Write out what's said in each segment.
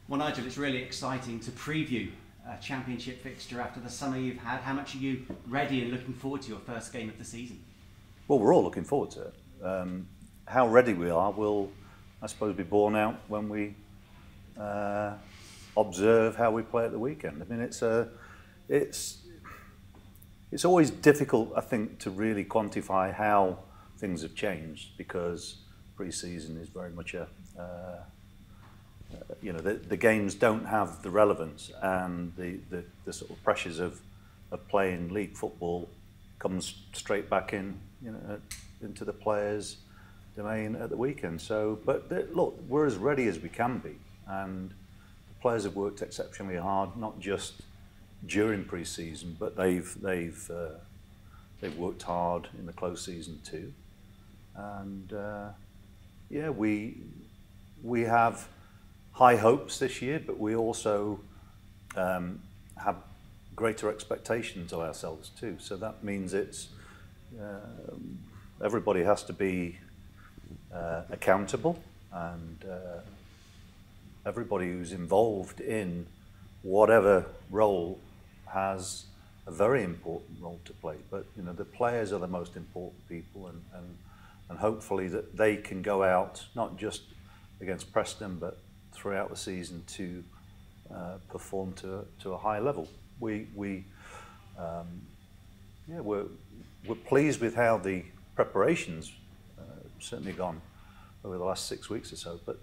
Well, Nigel, it's really exciting to preview a championship fixture after the summer you've had. How much are you ready and looking forward to your first game of the season? Well, we're all looking forward to it. How ready we are will, I suppose, be borne out when we observe how we play at the weekend. I mean, it's always difficult, I think, to really quantify how things have changed, because pre-season is very much the games don't have the relevance, and the sort of pressures of playing league football comes straight back into the players' domain at the weekend. So, but look, we're as ready as we can be, and the players have worked exceptionally hard, not just during pre-season, but they've worked hard in the close season too. And yeah, we have high hopes this year, but we also have greater expectations of ourselves too. So that means it's everybody has to be accountable, and everybody who's involved in whatever role has a very important role to play. But the players are the most important people, and hopefully that they can go out not just against Preston but throughout the season to perform to a high level. We're pleased with how the preparations certainly gone over the last 6 weeks or so. But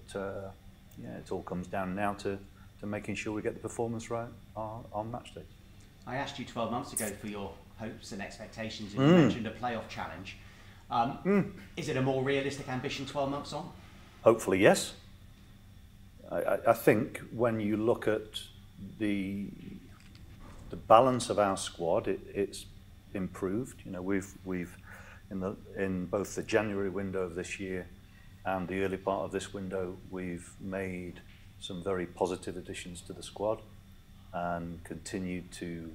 yeah, it all comes down now to making sure we get the performance right on match day. I asked you 12 months ago for your hopes and expectations, and you mentioned a playoff challenge. Is it a more realistic ambition 12 months on? Hopefully, yes. I think when you look at the balance of our squad, it's improved. We've in both the January window of this year and the early part of this window, we've made some very positive additions to the squad and continued to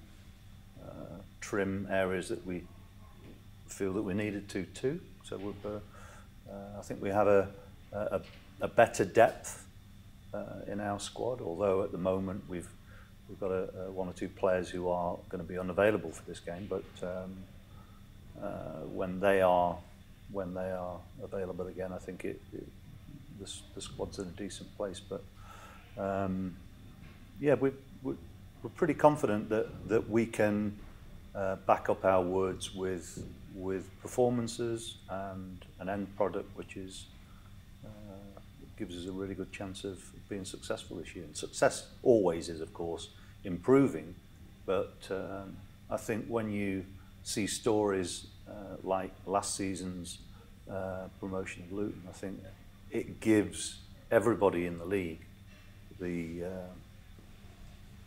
trim areas that we feel that we needed to too. So I think we have a better depth in our squad, although at the moment we've got one or two players who are going to be unavailable for this game. But when they are available again, I think the squad's in a decent place. But yeah, we're pretty confident that we can back up our words with performances and an end product which is gives us a really good chance of being successful this year. And success always is, of course, improving, but I think when you see stories like last season's promotion of Luton, I think it gives everybody in the league the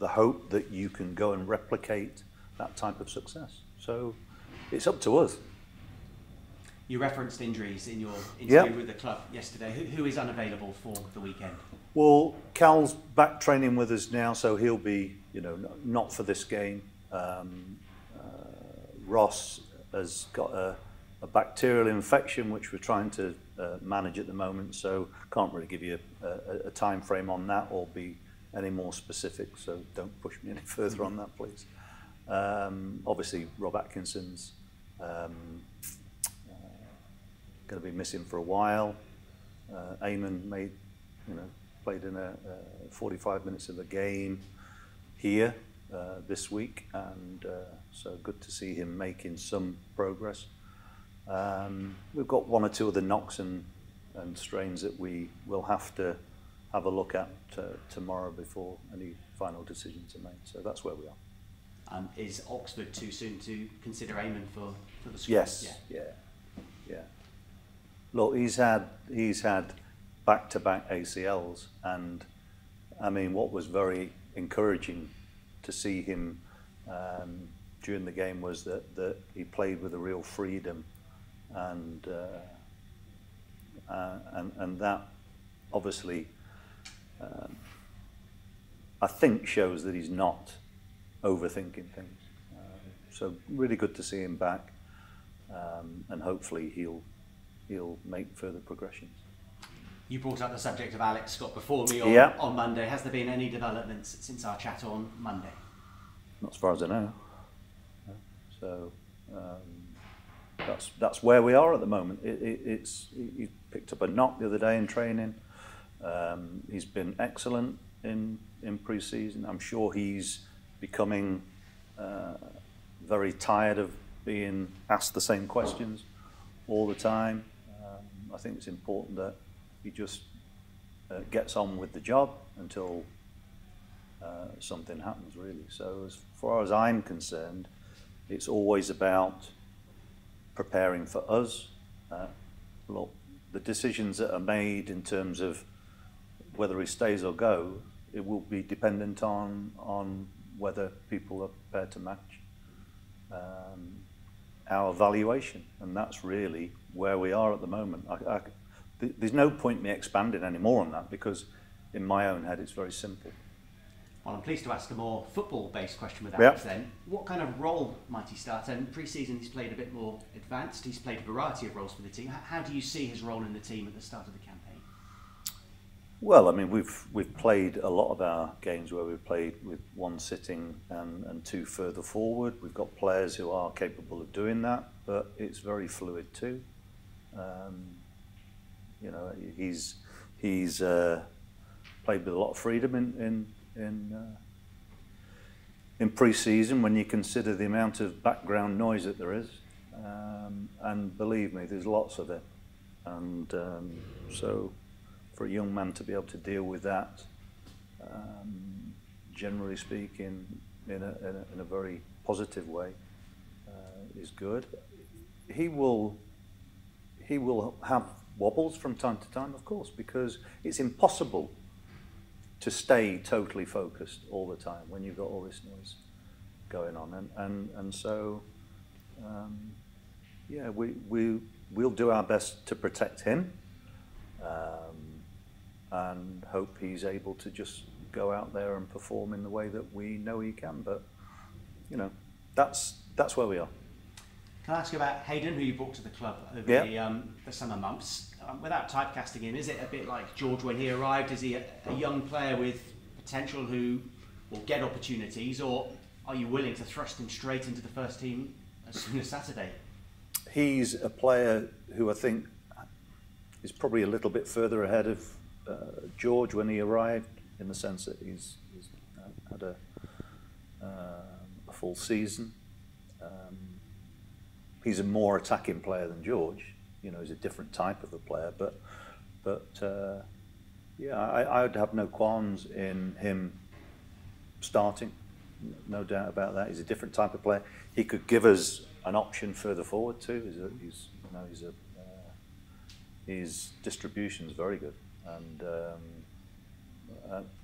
hope that you can go and replicate that type of success. So it's up to us. You referenced injuries in your interview with the club yesterday. Who is unavailable for the weekend? Well, Cal's back training with us now, so he'll be, not for this game. Ross has got a bacterial infection which we're trying to manage at the moment, so can't really give you a time frame on that or be any more specific. So don't push me any further on that, please. Obviously, Rob Atkinson's going to be missing for a while. Eamon played in 45 minutes of the game here this week, and so good to see him making some progress. We've got one or two other knocks and strains that we will have to have a look at tomorrow before any final decisions are made. So that's where we are. Is Oxford too soon to consider Eamon for the squad? Yes. Yeah. Look, he's had back-to-back ACLs, and I mean, what was very encouraging to see him during the game was that he played with a real freedom, and that obviously I think shows that he's not overthinking things. So really good to see him back, and hopefully he'll make further progressions. You brought up the subject of Alex Scott before me on Monday. Has there been any developments since our chat on Monday? Not as far as I know. So that's where we are at the moment. He picked up a knock the other day in training. He's been excellent in pre-season. I'm sure he's becoming very tired of being asked the same questions all the time. I think it's important that he just gets on with the job until something happens, really. So as far as I'm concerned, it's always about preparing for us. Look, the decisions that are made in terms of whether he stays or go, it will be dependent on whether people are prepared to match our valuation, and that's really where we are at the moment. There's no point me expanding any more on that, because in my own head it's very simple. Well, I'm pleased to ask a more football-based question with Alex then. What kind of role might he start? And pre-season he's played a bit more advanced. He's played a variety of roles for the team. How do you see his role in the team at the start of the campaign? Well, I mean, we've played a lot of our games where we've played with one sitting and two further forward. We've got players who are capable of doing that, but it's very fluid too. You know, he's played with a lot of freedom in pre-season when you consider the amount of background noise that there is, and believe me, there's lots of it, and so for a young man to be able to deal with that, generally speaking, in a very positive way, is good. He will have wobbles from time to time, of course, because it's impossible to stay totally focused all the time when you've got all this noise going on, and so yeah, we'll do our best to protect him, and hope he's able to just go out there and perform in the way that we know he can. But you know, that's where we are. Can I ask you about Hayden, who you brought to the club over the summer months? Without typecasting him, is it a bit like George when he arrived? Is he a young player with potential who will get opportunities, or are you willing to thrust him straight into the first team as soon as Saturday? He's a player who I think is probably a little bit further ahead of George when he arrived, in the sense that he's had a full season. He's a more attacking player than George. You know, he's a different type of a player, but yeah, I would have no qualms in him starting. No doubt about that. He's a different type of player. He could give us an option further forward too. His distribution is very good, and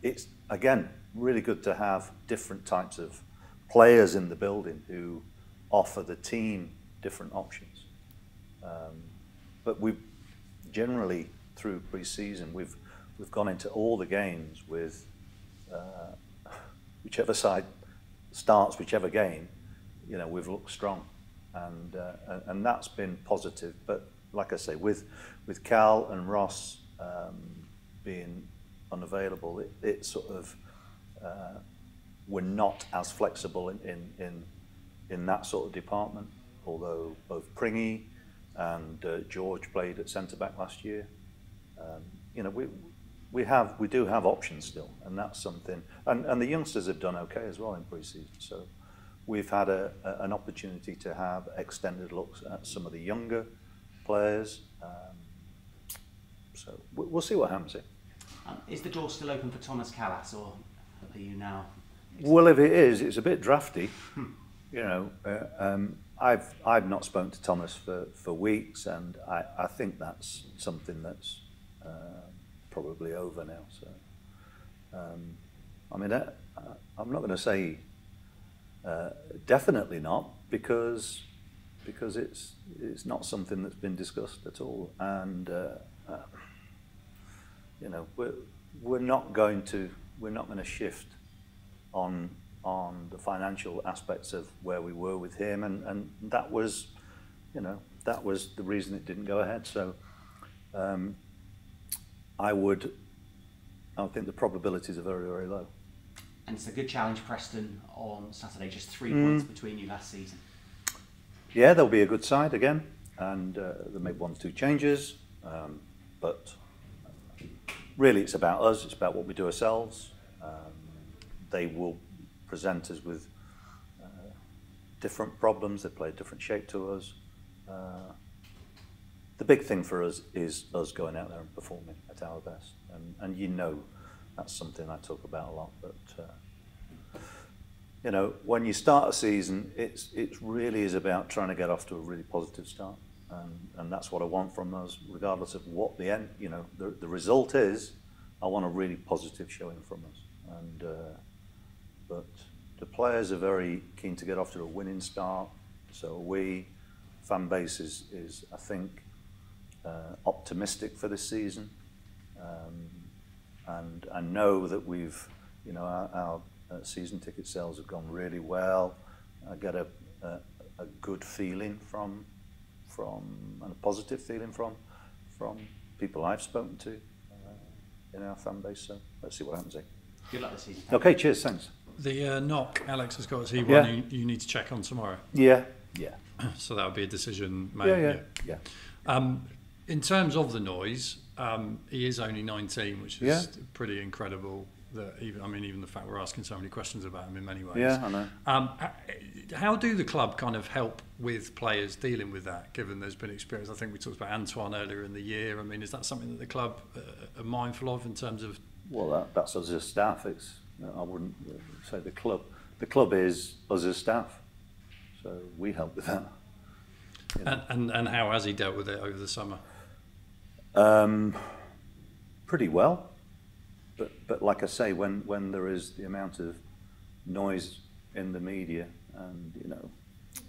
it's again really good to have different types of players in the building who offer the team different options. But we've generally, through pre-season, we've gone into all the games with whichever side starts whichever game, you know, we've looked strong, and that's been positive. But like I say, with Cal and Ross being unavailable, it sort of we're not as flexible in that sort of department. Although both Pringy and George played at centre back last year, you know, we do have options still, and that's something. And the youngsters have done okay as well in pre-season. So we've had an opportunity to have extended looks at some of the younger players. So we'll see what happens here. Is the door still open for Thomas Callas, or are you now? Well, if it is, it's a bit drafty. You know, I've not spoken to Thomas for weeks, and I think that's something that's probably over now. So, I mean, I'm not going to say definitely not, because it's not something that's been discussed at all, and you know, we're not going to shift on the financial aspects of where we were with him, and that was, you know, that was the reason it didn't go ahead. So I think the probabilities are very, very low. And it's a good challenge, Preston, on Saturday. Just 3 points between you last season. Yeah, they'll be a good side again, and they made 1 or 2 changes, but really it's about us, it's about what we do ourselves. They will present us with different problems, they play a different shape to us. The big thing for us is us going out there and performing at our best, and you know that's something I talk about a lot, but you know, when you start a season, it really is about trying to get off to a really positive start, and that's what I want from us, regardless of what the end, you know, the result is. I want a really positive showing from us, and but the players are very keen to get off to a winning start. So fan base is I think optimistic for this season, and I know that we've, you know, our season ticket sales have gone really well. I get a good feeling from and a positive feeling from people I've spoken to in our fan base. So let's see what happens there. Good luck this season. Okay, cheers, thanks. The knock Alex has got, is he Yeah. one you need to check on tomorrow? Yeah. So that would be a decision made. Yeah. In terms of the noise, he is only 19, which is Yeah. pretty incredible. That even the fact we're asking so many questions about him in many ways. Yeah, I know. How do the club kind of help with players dealing with that, given there's been experience? I think we talked about Antoine earlier in the year. I mean, is that something that the club are mindful of in terms of? Well, that's us as staff. I wouldn't say the club. The club is us as staff, so we help with that. You know. And how has he dealt with it over the summer? Pretty well, but like I say, when there is the amount of noise in the media, and you know,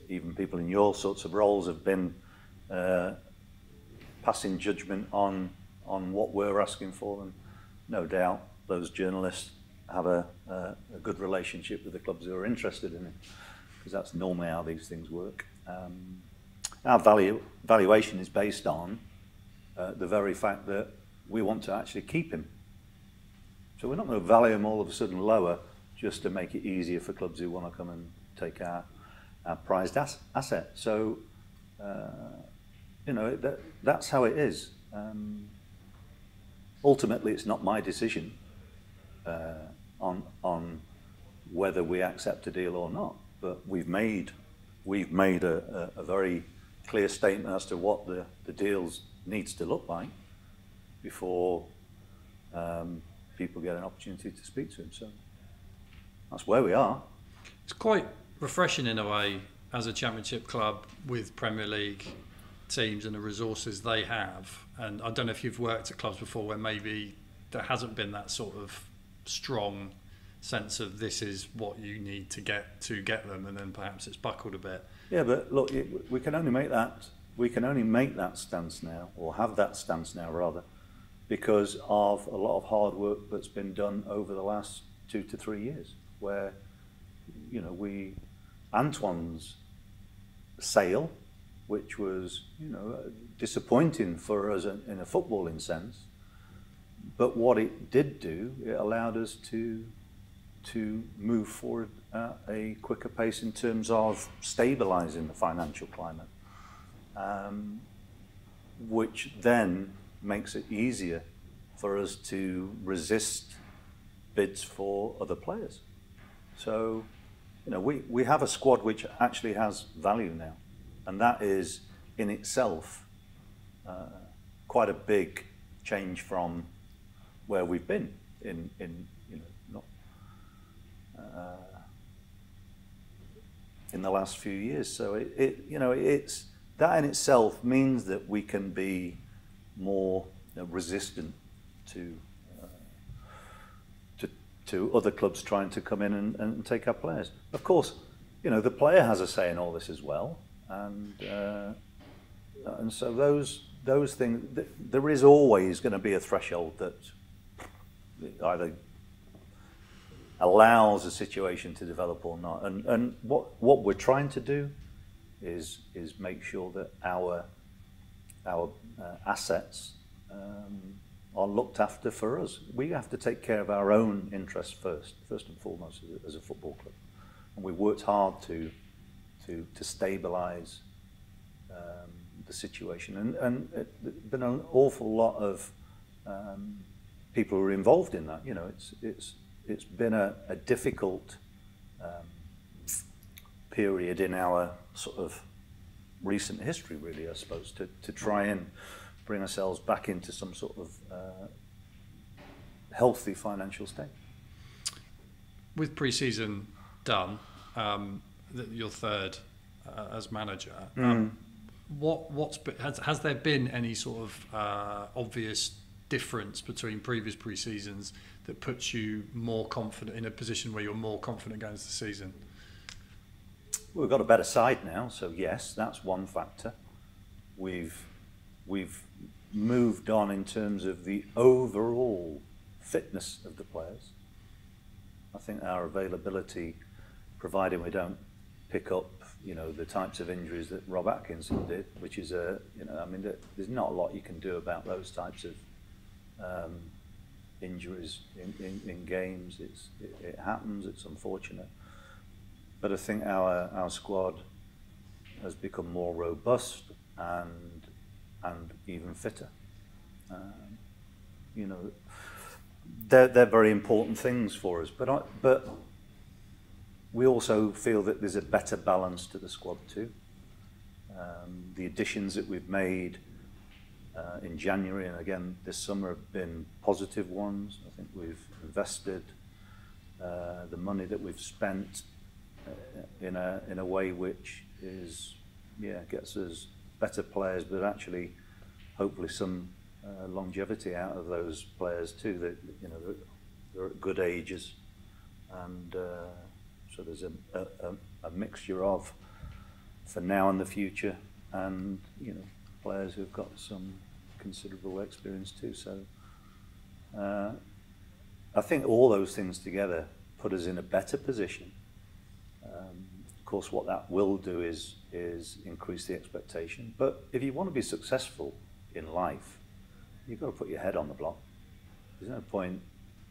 even people in your sorts of roles have been passing judgment on what we're asking for, and no doubt those journalists have a good relationship with the clubs who are interested in it, because that's normally how these things work. Our valuation is based on the very fact that we want to actually keep him. So we're not going to value him all of a sudden lower just to make it easier for clubs who want to come and take our prized asset. So, you know, that's how it is. Ultimately, it's not my decision on whether we accept a deal or not, but we've made a very clear statement as to what the deals needs to look like before people get an opportunity to speak to him. So that's where we are. It's quite refreshing in a way as a Championship club with Premier League teams and the resources they have. And I don't know if you've worked at clubs before where maybe there hasn't been that sort of strong sense of this is what you need to get them, and then perhaps it's buckled a bit. Yeah, but look, we can only make that stance now, or have that stance now rather, because of a lot of hard work that's been done over the last 2 to 3 years, where, you know, Antoine's sale, which was, you know, disappointing for us in a footballing sense, but what it did do, it allowed us to move forward at a quicker pace in terms of stabilising the financial climate, which then makes it easier for us to resist bids for other players. So, you know, we have a squad which actually has value now, and that is in itself quite a big change from where we've been in you know, not in the last few years. So it's that in itself means that we can be more resistant to other clubs trying to come in and take our players. Of course, you know, the player has a say in all this as well, and so those things, there is always going to be a threshold that either allows a situation to develop or not. And what we're trying to do is make sure that our assets looked after for us. We have to take care of our own interests first and foremost as a football club. And we worked hard to stabilise the situation. And there's been an awful lot of people who are involved in that. You know, it's been a difficult period in our sort of recent history, really, I suppose, to try and bring ourselves back into some sort of healthy financial state. With pre-season done, your third as manager, has there been any sort of obvious difference between previous pre-seasons that puts you more confident, in a position where you're more confident going into the season? We've got a better side now, so yes, that's one factor. We've moved on in terms of the overall fitness of the players. I think our availability, providing we don't pick up, you know, the types of injuries that Rob Atkinson did, which is there's not a lot you can do about those types of injuries in games. It happens. It's unfortunate. But I think our squad has become more robust and even fitter. You know, they're very important things for us. But we also feel that there's a better balance to the squad too. The additions that we've made in January and again this summer have been positive ones. I think we've invested the money that we've spent in a way which is, gets us better players, but actually hopefully some longevity out of those players too. That, you know, they're at good ages, and so there's a mixture of for now and the future, and you know, players who've got some considerable experience too. So I think all those things together put us in a better position. Of course, what that will do is increase the expectation. But if you want to be successful in life, you've got to put your head on the block. There's no point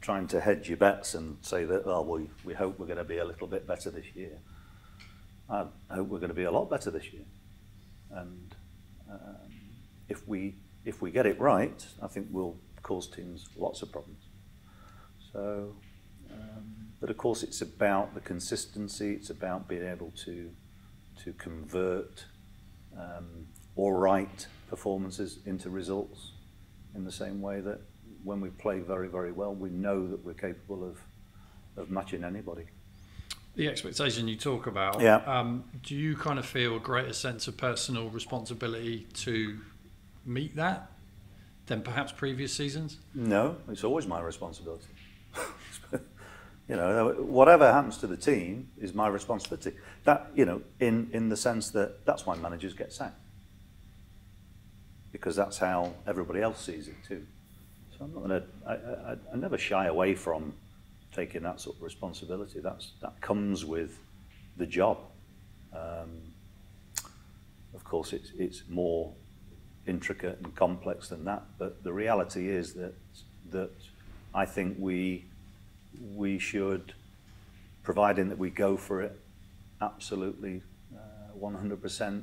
trying to hedge your bets and say that, oh, we hope we're going to be a little bit better this year. I hope we're going to be a lot better this year. And if we get it right, I think we'll cause teams lots of problems. So. But of course, it's about the consistency. It's about being able to convert all right performances into results in the same way that when we play very, very well, we know that we're capable of matching anybody. The expectation you talk about, do you kind of feel a greater sense of personal responsibility to meet that than perhaps previous seasons? No, it's always my responsibility. You know, whatever happens to the team is my responsibility. That, you know, in the sense that that's why managers get sacked, because that's how everybody else sees it too. So I'm not going to. I never shy away from taking that sort of responsibility. That comes with the job. Of course, it's more intricate and complex than that. But the reality is that I think we should, providing that we go for it absolutely 100%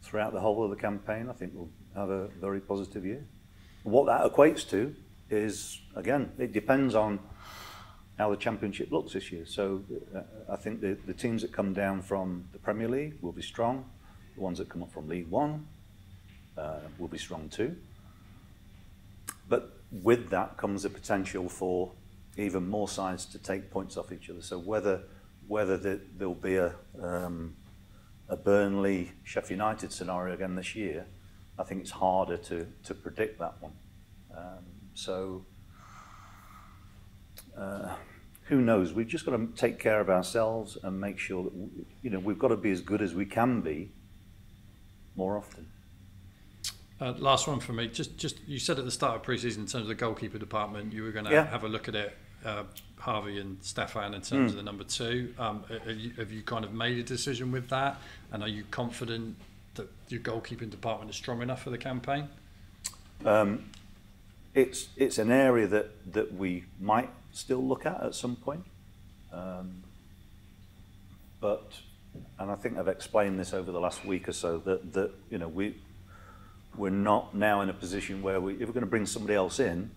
throughout the whole of the campaign, I think we'll have a very positive year. What that equates to is, again, it depends on how the Championship looks this year. So I think the teams that come down from the Premier League will be strong. The ones that come up from League One will be strong too. But with that comes the potential for even more sides to take points off each other. So whether there'll be a Burnley, Sheffield United scenario again this year, I think it's harder to predict that one. Who knows? We've just got to take care of ourselves and make sure that, you know, we've got to be as good as we can be more often. Last one for me. Just you said at the start of pre-season, in terms of the goalkeeper department, you were going to have a look at it, Harvey and Stefan, in terms of the number two. Have you kind of made a decision with that? And are you confident that your goalkeeping department is strong enough for the campaign? it's an area that we might still look at some point. But, and I think I've explained this over the last week or so, that you know, we're not now in a position where if we're going to bring somebody else in,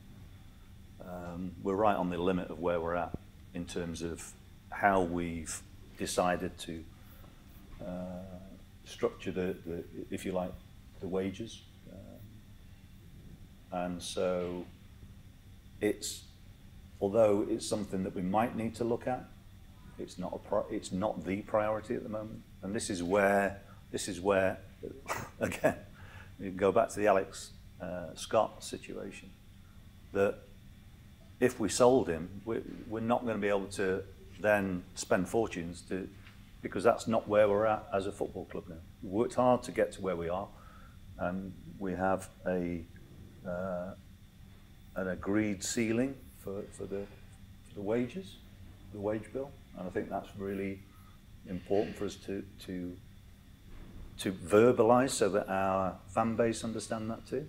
we're right on the limit of where we're at in terms of how we've decided to structure the if you like, the wages. And so although it's something that we might need to look at, it's not the priority at the moment. And this is where again, you go back to the Alex Scott situation, that if we sold him, we're not going to be able to then spend fortunes because that's not where we're at as a football club now. We've worked hard to get to where we are, and we have an agreed ceiling for the wages, the wage bill, and I think that's really important for us to verbalise so that our fan base understand that too.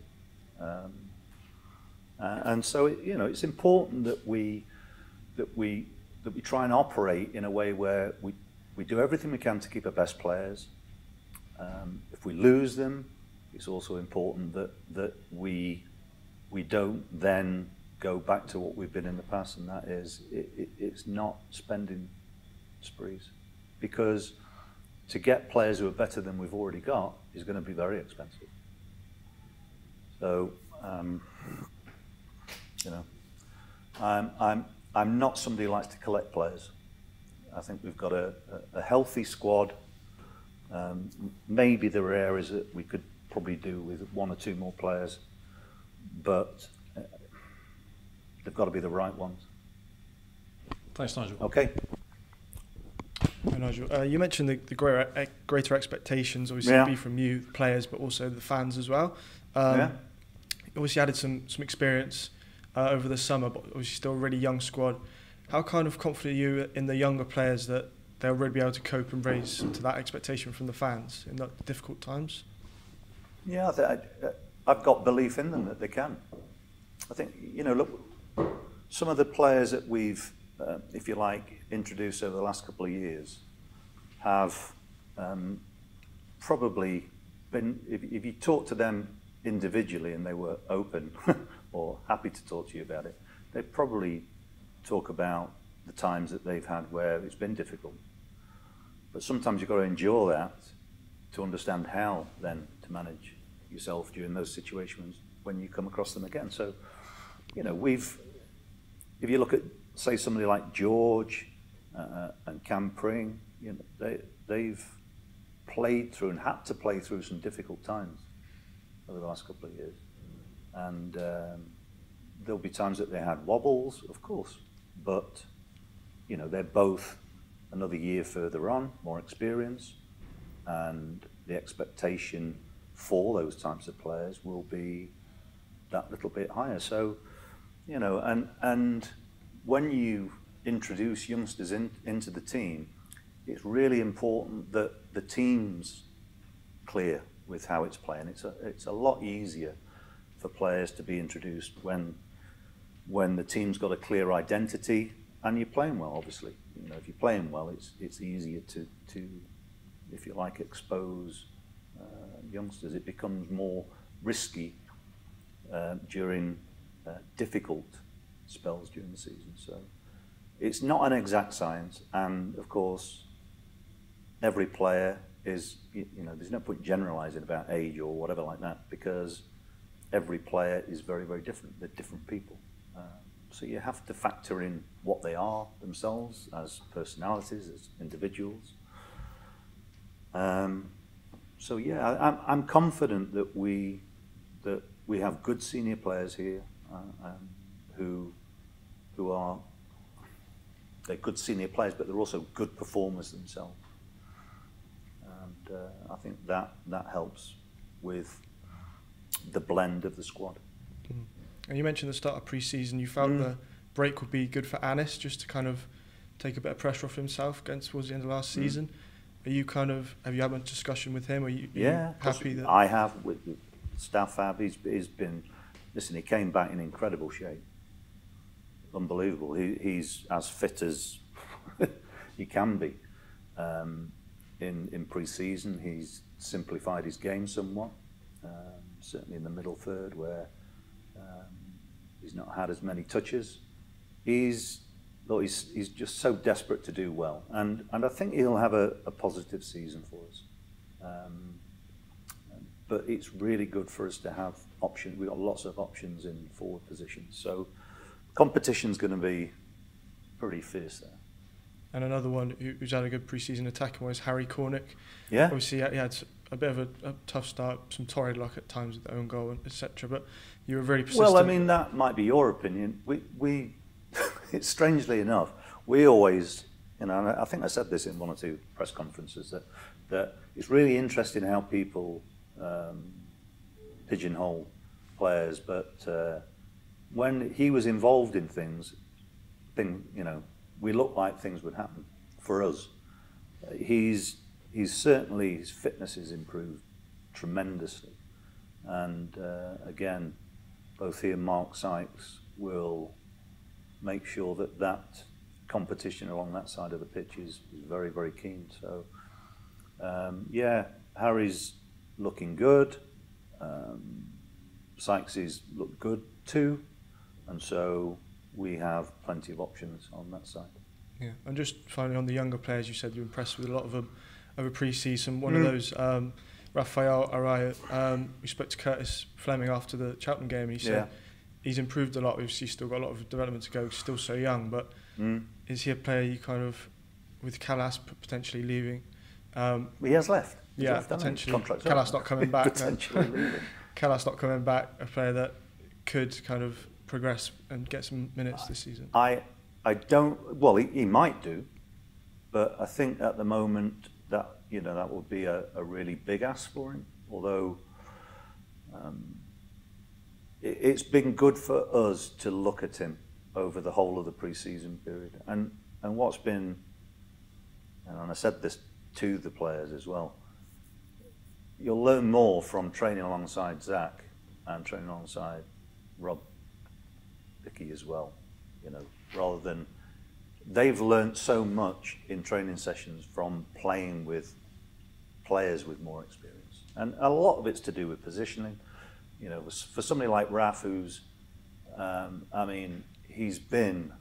And so it's important that we try and operate in a way where we do everything we can to keep our best players. If we lose them, it's also important that we don't then go back to what we've been in the past, and that is it's not spending sprees, because to get players who are better than we've already got is going to be very expensive. So I'm not somebody who likes to collect players. I think we've got a healthy squad. Maybe there are areas that we could probably do with one or two more players, but they've got to be the right ones. Thanks, Nigel. Okay. Hi, Nigel. You mentioned the greater expectations, obviously, be from you, the players, but also the fans as well. You obviously added some experience over the summer, but obviously still a really young squad. How kind of confident are you in the younger players that they'll really be able to cope and raise to that expectation from the fans in the difficult times? Yeah, I've got belief in them that they can. I think, look, some of the players that we've, if you like, introduced over the last couple of years have probably been, if you talk to them individually and they were open or happy to talk to you about it, they'd probably talk about the times that they've had where it's been difficult. But sometimes you've got to endure that to understand how then to manage yourself during those situations when you come across them again. So, if you look at, say, somebody like George and Cam Pring, they've played through and had to play through some difficult times over the last couple of years. And there'll be times that they had wobbles, of course, but they're both another year further on, more experience, and the expectation for those types of players will be that little bit higher. So, and when you introduce youngsters into the team, it's really important that the team's clear with how it's playing. It's a lot easier for players to be introduced when the team's got a clear identity and you're playing well, obviously. If you're playing well, it's easier to if you like, expose youngsters. It becomes more risky during difficult spells during the season. So it's not an exact science, and of course, every player is, there's no point generalising about age or whatever like that, because every player is very, very different. They're different people. So you have to factor in what they are themselves as personalities, as individuals. So yeah, I'm confident that we have good senior players here who are, they're good senior players, but they're also good performers themselves. And I think that helps with the blend of the squad. And you mentioned the start of pre-season, you felt the break would be good for Anis, just to kind of take a bit of pressure off himself going towards the end of last season. Are you have you had a discussion with him? Are you happy that? I have, with staff have. He's been listen, he came back in incredible shape. Unbelievable. He's as fit as he can be. In pre-season, he's simplified his game somewhat, certainly in the middle third where he's not had as many touches. He's just so desperate to do well, and I think he'll have a positive season for us. But it's really good for us to have options. We've got lots of options in forward positions, so competition's going to be pretty fierce there. And another one who's had a good pre-season attacking was Harry Cornick. Yeah. Obviously, he had a bit of a tough start, some torrid luck at times with the own goal, etc. But you were very persistent. Well, I mean, that might be your opinion. We it's strangely enough, we always, and I think I said this in one or two press conferences, that it's really interesting how people pigeonhole players, but when he was involved in things, we looked like things would happen for us. He's certainly, his fitness has improved tremendously, and again, both he and Mark Sykes will make sure that competition along that side of the pitch is very, very keen. So yeah, Harry's looking good. Sykes is looked good too, and so we have plenty of options on that side. Yeah, and just finally on the younger players, you said you're impressed with a lot of them over pre-season. One of those, Raphael Araya, we spoke to Curtis Fleming after the Cheltenham game, and he said he's improved a lot. Obviously, he's still got a lot of development to go, still so young, but is he a player you kind of, with Callas potentially leaving? He has left. Yeah, potentially. Callas not coming back. Potentially leaving. Callas not coming back, a player that could kind of progress and get some minutes this season. I don't. Well, he might do, but I think at the moment that that would be a really big ask for him. Although it's been good for us to look at him over the whole of the pre-season period, and what's been, and I said this to the players as well. You'll learn more from training alongside Zach and training alongside Rob Dickey as well, rather than they've learnt so much in training sessions from playing with players with more experience, and a lot of it's to do with positioning. For somebody like Raf, who's, he's been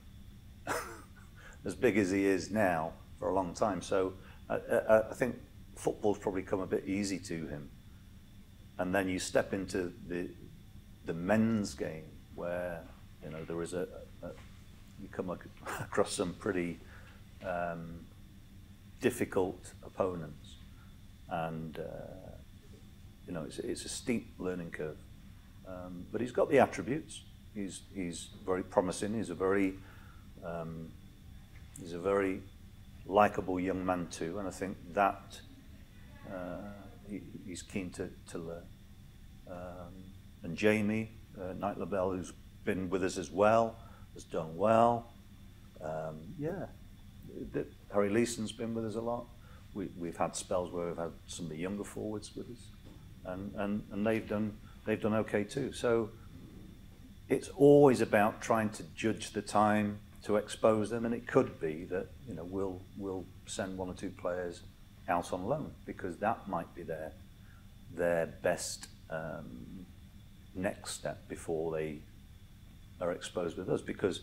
as big as he is now for a long time, so I think football's probably come a bit easy to him, and then you step into the men's game where there is you come across some pretty difficult opponents, and it's a steep learning curve, but he's got the attributes. He's very promising. He's a very likeable young man too, and I think that he's keen to learn. And Jamie Knight LaBelle, who's been with us as well, has done well. Harry Leeson's been with us a lot. We've had spells where we've had some of the younger forwards with us, and they've done okay too. So it's always about trying to judge the time to expose them, and it could be that we'll send one or two players out on loan because that might be their best next step before they are exposed with us, because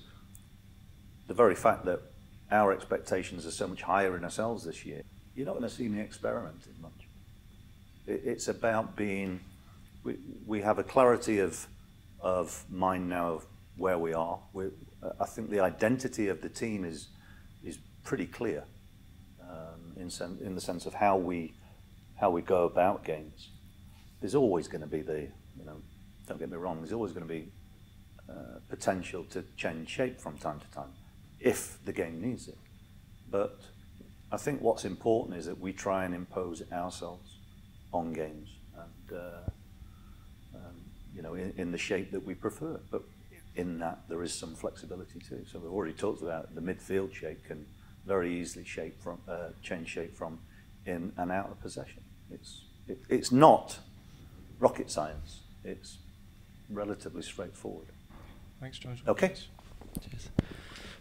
the very fact that our expectations are so much higher in ourselves this year, you're not going to see me experimenting much. It's about being, we have a clarity of mind now of where we are. I think the identity of the team is pretty clear in the sense of how we go about games. There's always going to be don't get me wrong, there's always going to be potential to change shape from time to time if the game needs it. But I think what's important is that we try and impose ourselves on games, and in the shape that we prefer. But in that there is some flexibility too. So we've already talked about the midfield shape can very easily change shape from in and out of possession. It's not rocket science. It's relatively straightforward. Thanks, Nigel. Okay. Cheers.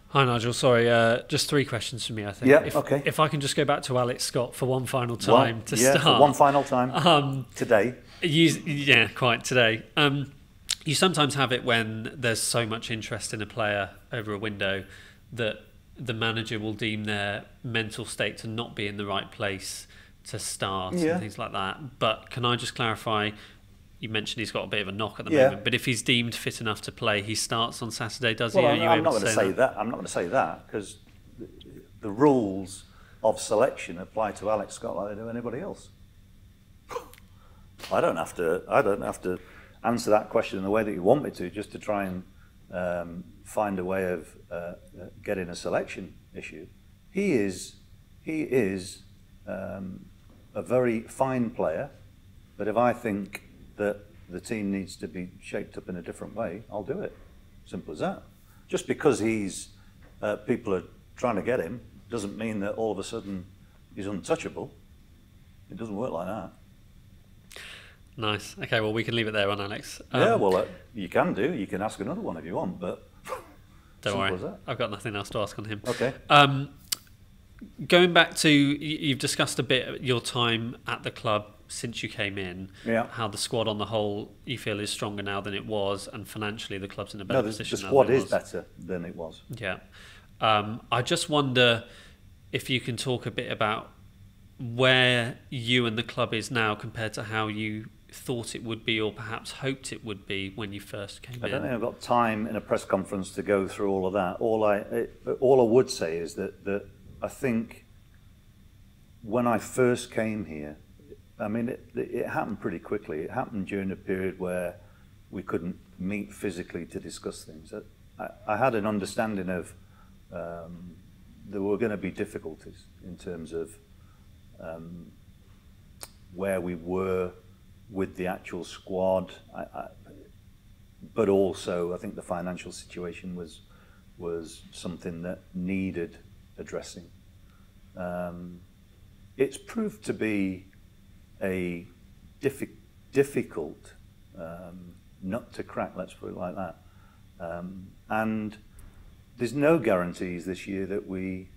Hi, Nigel. Sorry, just 3 questions for me, I think. Yeah, okay. If I can just go back to Alex Scott for one final time start. For one final time today. Yeah, quite today. You sometimes have it when there's so much interest in a player over a window that the manager will deem their mental state to not be in the right place to start and things like that. But can I just clarify, you mentioned he's got a bit of a knock at the moment, but if he's deemed fit enough to play, he starts on Saturday, does he? I'm not going to say that. I'm not going to say that because the rules of selection apply to Alex Scott like they do anybody else. I don't have to answer that question in the way that you want me to, just to try and find a way of getting a selection issue. He is a very fine player, but if I think that the team needs to be shaped up in a different way, I'll do it. Simple as that. Just because people are trying to get him doesn't mean that all of a sudden he's untouchable. It doesn't work like that. Nice. Okay, well, we can leave it there on Alex. You can do. You can ask another one if you want, but don't worry. I've got nothing else to ask on him. Okay. Going back to, you've discussed a bit your time at the club since you came in, how the squad on the whole you feel is stronger now than it was, and financially the club's in a better position now. The squad is better than it was. Yeah. I just wonder if you can talk a bit about where you and the club is now compared to how you thought it would be, or perhaps hoped it would be when you first came in. I don't think I've got time in a press conference to go through all of that. All I would say is that I think when I first came here, I mean, it happened pretty quickly. It happened during a period where we couldn't meet physically to discuss things. I had an understanding of there were going to be difficulties in terms of where we were with the actual squad, but also I think the financial situation was something that needed addressing. It's proved to be a difficult nut to crack, let's put it like that. And there's no guarantees this year that we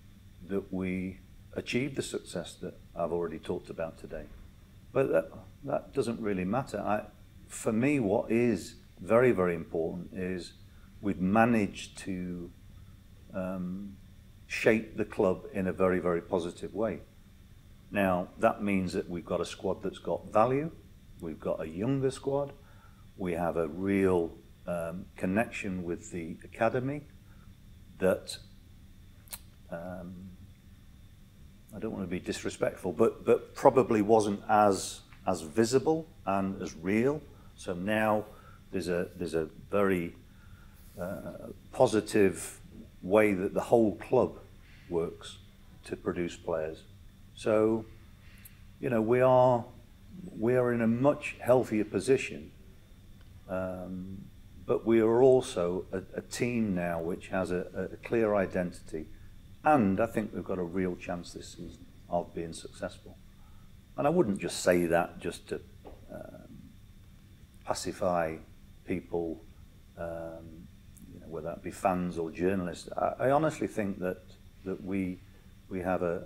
achieve the success that I've already talked about today. But that doesn't really matter. For me, what is very, very important is we've managed to shape the club in a very, very positive way. Now, that means that we've got a squad that's got value, we've got a younger squad, we have a real connection with the academy that, I don't want to be disrespectful, but probably wasn't as visible and as real. So now there's a very positive way that the whole club works to produce players. So, you know, we are in a much healthier position, but we are also a team now which has a clear identity, and I think we've got a real chance this season of being successful. And I wouldn't just say that just to pacify people, you know, whether that be fans or journalists. I honestly think that we have a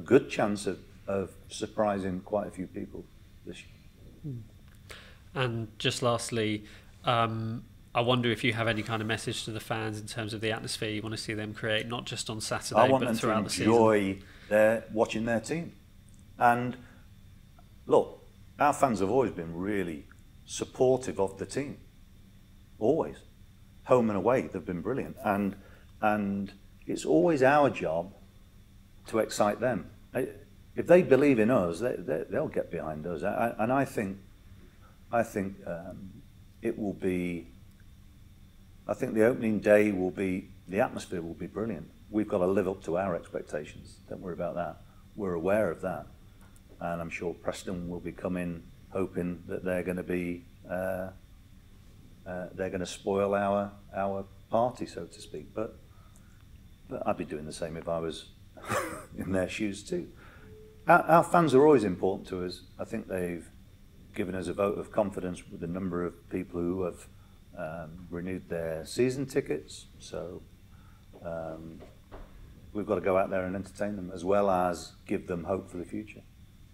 good chance of surprising quite a few people this year. And just lastly, I wonder if you have any kind of message to the fans in terms of the atmosphere you want to see them create, not just on Saturday, but throughout the season. I want them to enjoy watching their team. And look, our fans have always been really supportive of the team. Always. Home and away, they've been brilliant. And it's always our job to excite them. If they believe in us, they'll get behind us. And I think it will be. I think the opening day will be. The atmosphere will be brilliant. We've got to live up to our expectations. Don't worry about that. We're aware of that, and I'm sure Preston will be coming hoping that they're going to be. They're going to spoil our party, so to speak. But I'd be doing the same if I was in their shoes too. Our fans are always important to us. I think they've given us a vote of confidence with the number of people who have renewed their season tickets. So we've got to go out there and entertain them as well as give them hope for the future.